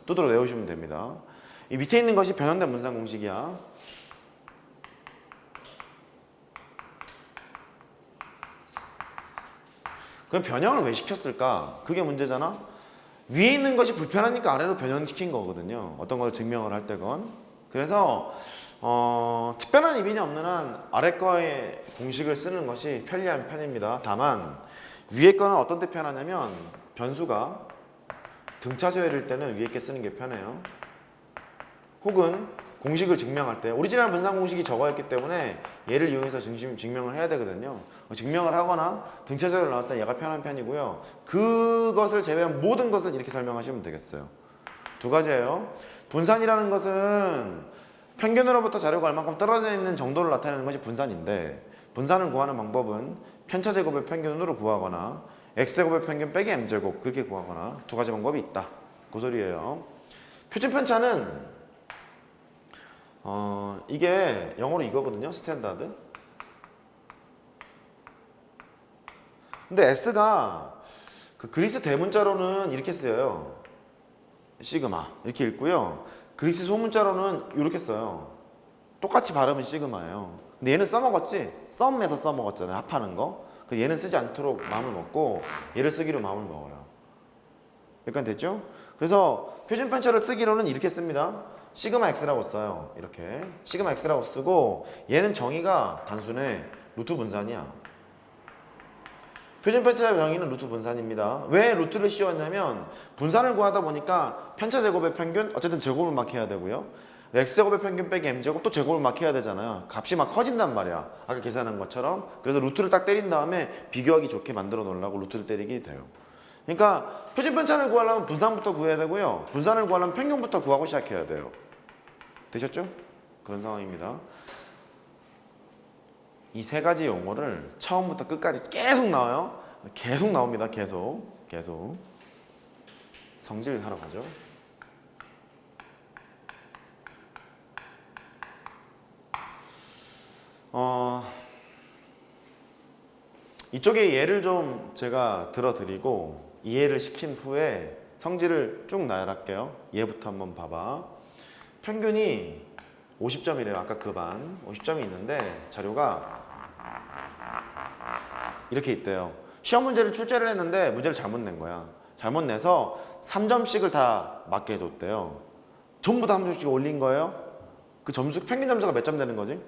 두드러 외우시면 됩니다. 이 밑에 있는 것이 변형된 분산 공식이야. 그럼 변형을 왜 시켰을까? 그게 문제잖아. 위에 있는 것이 불편하니까 아래로 변형시킨 거거든요. 어떤 걸 증명을 할 때건. 그래서 특별한 의미는 없는 한 아래 거의 공식을 쓰는 것이 편리한 편입니다. 다만 위에 거는 어떤 때 편하냐면 변수가 등차수열일 때는 위에 게 쓰는 게 편해요. 혹은 공식을 증명할 때 오리지널 분산 공식이 저거였기 때문에 얘를 이용해서 증명을 해야 되거든요. 증명을 하거나 등차수열을 나왔을 때 얘가 편한 편이고요. 그것을 제외한 모든 것을 이렇게 설명하시면 되겠어요. 두 가지예요. 분산이라는 것은 평균으로부터 자료가 얼만큼 떨어져 있는 정도를 나타내는 것이 분산인데, 분산을 구하는 방법은 편차제곱의 평균으로 구하거나 x제곱의 평균 빼기 m제곱 그렇게 구하거나 두 가지 방법이 있다. 그 소리예요. 표준편차는 이게 영어로 이거거든요. 스탠다드. 근데 S가 그 그리스 대문자로는 이렇게 쓰여요. 시그마 이렇게 읽고요. 그리스 소문자로는 이렇게 써요. 똑같이 발음은 시그마예요. 근데 얘는 써먹었지? 썸에서 써먹었잖아요. 합하는 거. 그 얘는 쓰지 않도록 마음을 먹고 얘를 쓰기로 마음을 먹어요. 여기까지 됐죠? 그래서 표준 편차를 쓰기로는 이렇게 씁니다. 시그마 x라고 써요. 이렇게 시그마 x라고 쓰고, 얘는 정의가 단순해. 루트 분산이야. 표준 편차의 정의는 루트 분산입니다. 왜 루트를 씌웠냐면 분산을 구하다 보니까 편차 제곱의 평균, 어쨌든 제곱을 막 해야 되고요. x제곱의 평균 빼기 m제곱 또 제곱을 막 해야 되잖아요. 값이 막 커진단 말이야. 아까 계산한 것처럼. 그래서 루트를 딱 때린 다음에 비교하기 좋게 만들어 놓으려고 루트를 때리게 돼요. 그러니까 표준 편차를 구하려면 분산부터 구해야 되고요. 분산을 구하려면 평균부터 구하고 시작해야 돼요. 되셨죠? 그런 상황입니다. 이 세 가지 용어를 처음부터 끝까지 계속 나와요. 계속 나옵니다. 계속. 성질 하러 가죠. 이쪽에 예를 좀 제가 들어드리고 이해를 시킨 후에 성질을 쭉 나열할게요. 얘부터 한번 봐봐. 평균이 50점이래요. 아까 그 반 50점이 있는데 자료가 이렇게 있대요. 시험 문제를 출제를 했는데 문제를 잘못 낸 거야. 잘못 내서 3점씩을 다 맞게 해줬대요. 전부 다 3점씩 올린 거예요. 그 점수, 평균 점수가 몇 점 되는 거지?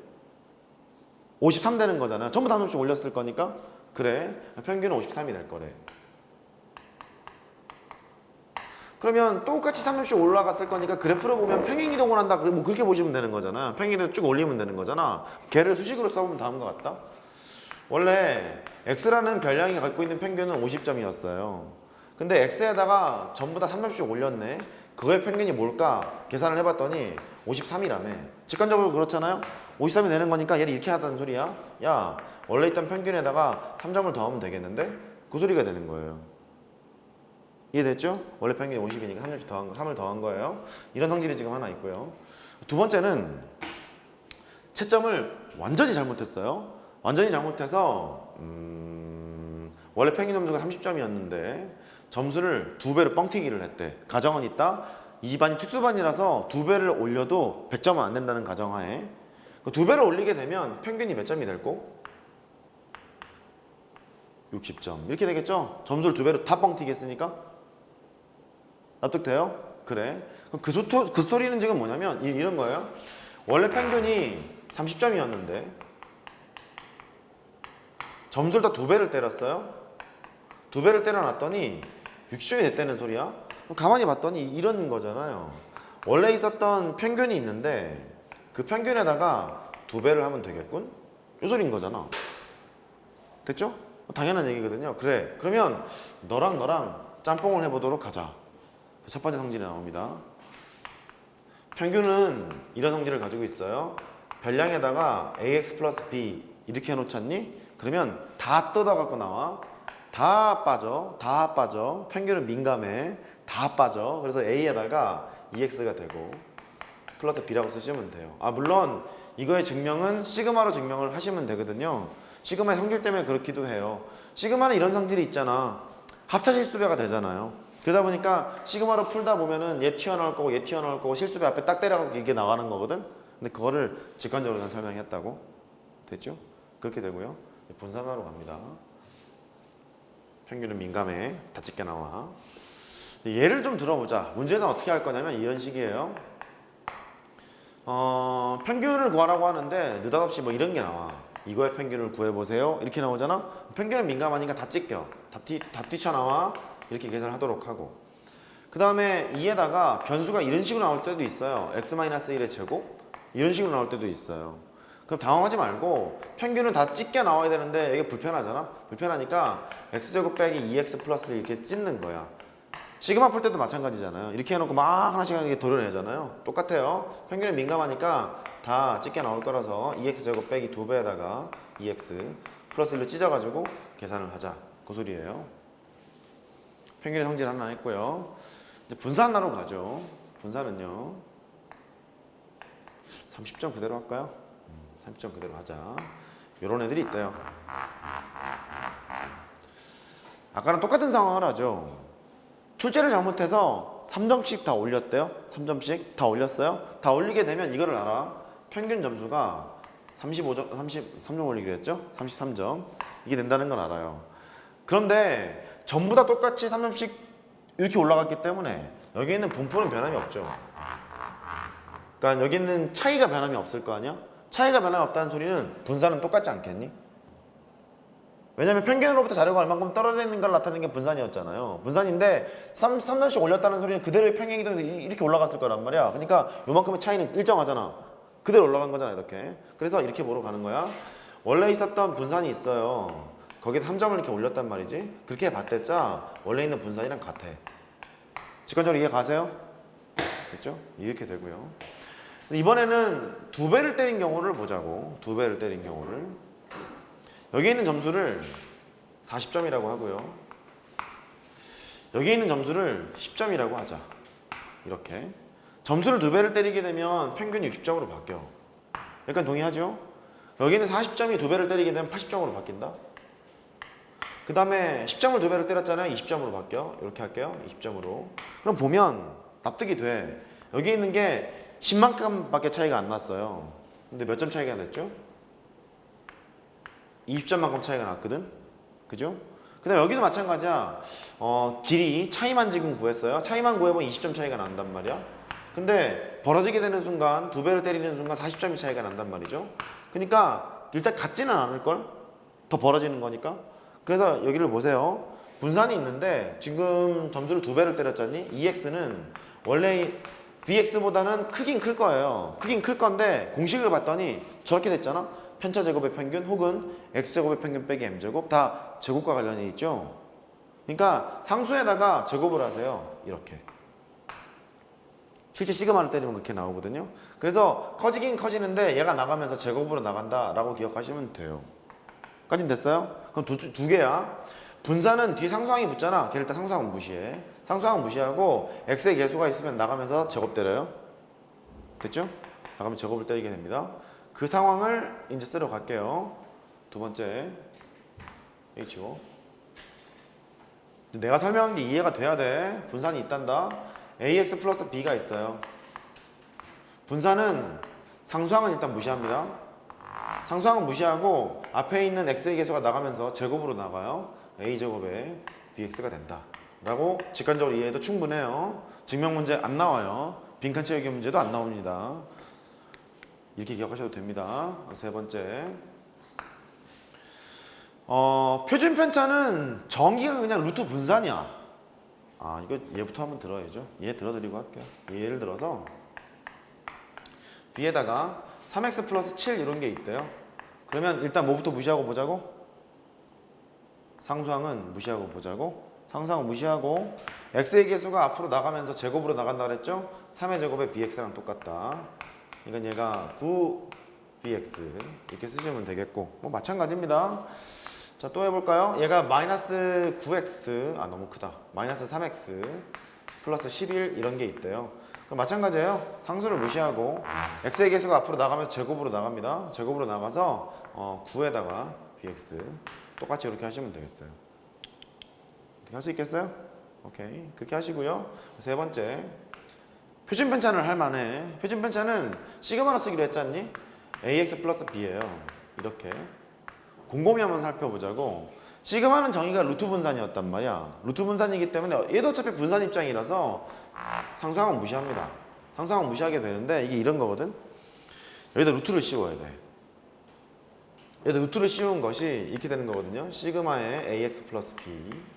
53 되는 거잖아요. 전부 다 3점씩 올렸을 거니까. 그래, 평균은 53이 될 거래. 그러면 똑같이 3점씩 올라갔을 거니까 그래프로 보면 평행 이동을 한다. 뭐 그렇게 보시면 되는 거잖아. 평행이동 쭉 올리면 되는 거잖아. 걔를 수식으로 써보면 다음과 같다. 원래 x라는 별량이 갖고 있는 평균은 50점이었어요. 근데 x에다가 전부 다 3점씩 올렸네. 그거의 평균이 뭘까? 계산을 해봤더니 53이라며. 직관적으로 그렇잖아요. 53이 되는 거니까 얘를 이렇게 하다는 소리야. 야, 원래 있던 평균에다가 3점을 더하면 되겠는데? 그 소리가 되는 거예요. 이해됐죠? 원래 평균이 50이니까 3점씩 더한 거, 3을 더한 거예요. 이런 성질이 지금 하나 있고요. 두 번째는 채점을 완전히 잘못했어요. 완전히 잘못해서 원래 평균 점수가 30점이었는데 점수를 2배로 뻥튀기를 했대. 가정은 있다. 이 반이 특수반이라서 2배를 올려도 100점은 안 된다는 가정하에 2배를 올리게 되면 평균이 몇 점이 될 거? 60점 이렇게 되겠죠? 점수를 2배로 다 뻥튀기 했으니까 납득돼요? 그래. 그 스토리는 지금 뭐냐면 이런 거예요. 원래 평균이 30점이었는데 점수를 다 2배를 때렸어요. 2배를 때려놨더니 60점이 됐다는 소리야. 가만히 봤더니 이런 거잖아요. 원래 있었던 평균이 있는데 그 평균에다가 2배를 하면 되겠군? 이 소리인 거잖아. 됐죠? 당연한 얘기거든요. 그래, 그러면 너랑 짬뽕을 해보도록 하자. 첫 번째 성질이 나옵니다. 평균은 이런 성질을 가지고 있어요. 별량에다가 ax 플러스 b 이렇게 해놓잖니? 그러면 다 뜯어갖고 나와. 다 빠져. 평균은 민감해. 다 빠져. 그래서 a에다가 2x가 되고 플러스 b라고 쓰시면 돼요. 물론 이거의 증명은 시그마로 증명을 하시면 되거든요. 시그마의 성질 때문에 그렇기도 해요. 시그마는 이런 성질이 있잖아. 합차 실수배가 되잖아요. 그러다 보니까 시그마로 풀다 보면은 얘 튀어나올 거고 얘 튀어나올 거고 실수배 앞에 딱 때려가지고 이게 나가는 거거든. 근데 그거를 직관적으로 난 설명했다고. 됐죠? 그렇게 되고요. 분산화로 갑니다. 평균은 민감해. 다 짙게 나와. 예를 좀 들어보자. 문제는 어떻게 할 거냐면 이런 식이에요. 평균을 구하라고 하는데 느닷없이 뭐 이런 게 나와. 이거의 평균을 구해보세요. 이렇게 나오잖아. 평균은 민감하니까 다 찢겨. 다 뛰쳐나와. 이렇게 계산을 하도록 하고. 그 다음에 이에다가 변수가 이런 식으로 나올 때도 있어요. x-1의 제곱 이런 식으로 나올 때도 있어요. 그럼 당황하지 말고 평균은 다 찢겨 나와야 되는데 이게 불편하잖아. 불편하니까 x제곱 빼기 2x 플러스를 이렇게 찢는 거야. 시그마 풀 때도 마찬가지잖아요. 이렇게 해놓고 막 하나씩 이렇게 도려내잖아요. 똑같아요. 평균은 민감하니까 다 찢겨 나올 거라서 2x제곱 빼기 2배에다가 2x 플러스 1로 찢어가지고 계산을 하자. 그 소리예요. 평균의 성질 하나 했고요. 이제 분산하러 가죠. 분산은요. 30점 그대로 할까요? 30점 그대로 하자. 이런 애들이 있대요. 아까랑 똑같은 상황을 하죠. 출제를 잘못해서 3점씩 다 올렸대요. 3점씩 다 올렸어요. 다 올리게 되면 이거를 알아. 평균 점수가 33점 올리기로 했죠? 33점. 이게 된다는 건 알아요. 그런데 전부 다 똑같이 3점씩 이렇게 올라갔기 때문에 여기 있는 분포는 변함이 없죠. 그러니까 여기 있는 차이가 변함이 없을 거 아니야? 차이가 변함이 없다는 소리는 분산은 똑같지 않겠니? 왜냐면 평균으로부터 자료가 얼만큼 떨어져 있는 걸 나타내는 게 분산이었잖아요. 분산인데 3점씩 올렸다는 소리는 그대로의 평행이동에서 이렇게 올라갔을 거란 말이야. 그러니까 요만큼의 차이는 일정하잖아. 그대로 올라간 거잖아 이렇게. 그래서 이렇게 보러 가는 거야. 원래 있었던 분산이 있어요. 거기에 3점을 이렇게 올렸단 말이지. 그렇게 봤댔자 원래 있는 분산이랑 같아. 직관적으로 이해 가세요? 됐죠? 이렇게 되고요. 이번에는 2배를 때린 경우를 보자고. 2배를 때린 경우를. 여기 있는 점수를 40점이라고 하고요. 여기 있는 점수를 10점이라고 하자. 이렇게. 점수를 2배를 때리게 되면 평균이 60점으로 바뀌어. 약간 동의하죠? 여기 있는 40점이 2배를 때리게 되면 80점으로 바뀐다. 그 다음에 10점을 2배를 때렸잖아요. 20점으로 바뀌어. 이렇게 할게요. 20점으로. 그럼 보면 납득이 돼. 여기 있는 게 10만큼 밖에 차이가 안 났어요. 근데 몇 점 차이가 났죠? 20점만큼 차이가 났거든. 그죠? 그 다음에 여기도 마찬가지야. 길이 차이만 지금 구했어요. 차이만 구해보면 20점 차이가 난단 말이야. 근데 벌어지게 되는 순간 2배를 때리는 순간 40점이 차이가 난단 말이죠. 그러니까 일단 같지는 않을걸? 더 벌어지는 거니까. 그래서 여기를 보세요. 분산이 있는데 지금 점수를 2배를 때렸잖니? EX는 원래 BX보다는 크긴 클 거예요. 크긴 클 건데 공식을 봤더니 저렇게 됐잖아? 편차 제곱의 평균 혹은 X제곱의 평균 빼기 M제곱 다 제곱과 관련이 있죠? 그러니까 상수에다가 제곱을 하세요. 이렇게. 실제 시그마를 때리면 그렇게 나오거든요. 그래서 커지긴 커지는데 얘가 나가면서 제곱으로 나간다라고 기억하시면 돼요. 까진 됐어요? 그럼 두 개야. 분산은 뒤에 상수항이 붙잖아. 걔를 일단 상수항은 무시해. 상수항은 무시하고 x의 개수가 있으면 나가면서 제곱 때려요. 됐죠? 나가면 제곱을 때리게 됩니다. 그 상황을 이제 쓰러 갈게요. 두 번째 H고. 내가 설명한 게 이해가 돼야 돼. 분산이 있단다. AX 플러스 B가 있어요. 분산은 상수항은 일단 무시합니다. 상수항은 무시하고 앞에 있는 x의 개수가 나가면서 제곱으로 나가요. a제곱에 bx가 된다 라고 직관적으로 이해해도 충분해요. 증명문제 안 나와요. 빈칸 채우기 문제도 안 나옵니다. 이렇게 기억하셔도 됩니다. 세 번째, 표준 편차는 정의가 그냥 루트 분산이야. 이거 얘부터 한번 들어야죠. 얘 들어드리고 할게요. 예를 들어서 b에다가 3x 플러스 7 이런 게 있대요. 그러면 일단 뭐부터 무시하고 보자고? 상수항은 무시하고 보자고. 상수항은 무시하고 x의 개수가 앞으로 나가면서 제곱으로 나간다 그랬죠? 3의 제곱에 bx랑 똑같다. 이건 얘가 9bx 이렇게 쓰시면 되겠고 뭐 마찬가지입니다. 자, 또 해볼까요? 얘가 마이너스 9x 너무 크다. 마이너스 3x 플러스 11 이런 게 있대요. 그럼 마찬가지예요. 상수를 무시하고 x의 개수가 앞으로 나가면서 제곱으로 나갑니다. 제곱으로 나가서 9에다가 bx 똑같이 이렇게 하시면 되겠어요. 어떻게 할 수 있겠어요? 오케이. 그렇게 하시고요. 세 번째. 표준 편차를 할 만해. 표준 편차는 시그마로 쓰기로 했잖니? ax 플러스 b예요. 이렇게. 곰곰이 한번 살펴보자고. 시그마는 정의가 루트 분산이었단 말이야. 루트 분산이기 때문에 얘도 어차피 분산 입장이라서 상수항은 무시합니다. 상수항은 무시하게 되는데 이게 이런 거거든. 여기다 루트를 씌워야 돼. 여기다 루트를 씌운 것이 이렇게 되는 거거든요. 시그마의 ax 플러스 b.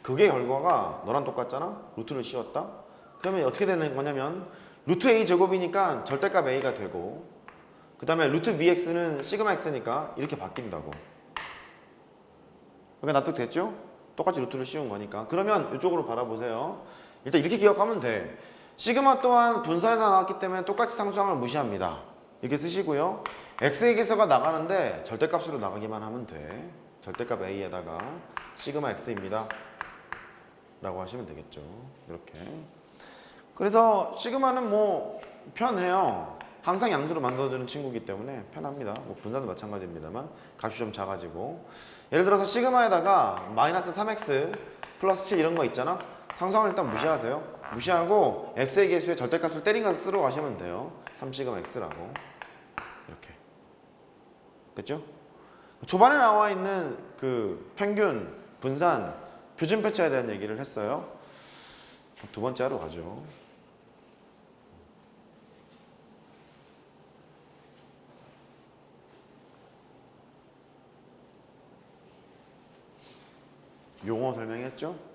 그게 결과가 너랑 똑같잖아? 루트를 씌웠다? 그러면 어떻게 되는 거냐면 루트 a 제곱이니까 절대값 a가 되고 그 다음에 루트 bx는 시그마 x니까 이렇게 바뀐다고. 그러니까 납득됐죠? 똑같이 루트를 씌운 거니까. 그러면 이쪽으로 바라보세요. 일단 이렇게 기억하면 돼. 시그마 또한 분산에서 나왔기 때문에 똑같이 상수항을 무시합니다. 이렇게 쓰시고요. x에게서가 나가는데 절대값으로 나가기만 하면 돼. 절대값 a에다가 시그마 x입니다. 라고 하시면 되겠죠. 이렇게. 그래서 시그마는 뭐 편해요. 항상 양수로 만들어주는 친구이기 때문에 편합니다. 뭐 분산도 마찬가지입니다만 값이 좀 작아지고 예를 들어서 시그마에다가 마이너스 3x 플러스 7 이런 거 있잖아. 상수항을 일단 무시하세요. 무시하고 x의 개수에 절대값을 때린 것을 쓰러 가시면 돼요. 3시그마 x라고 이렇게 됐죠? 초반에 나와 있는 그 평균, 분산, 표준 편차에 대한 얘기를 했어요. 두 번째 하러 가죠. 용어 설명했죠?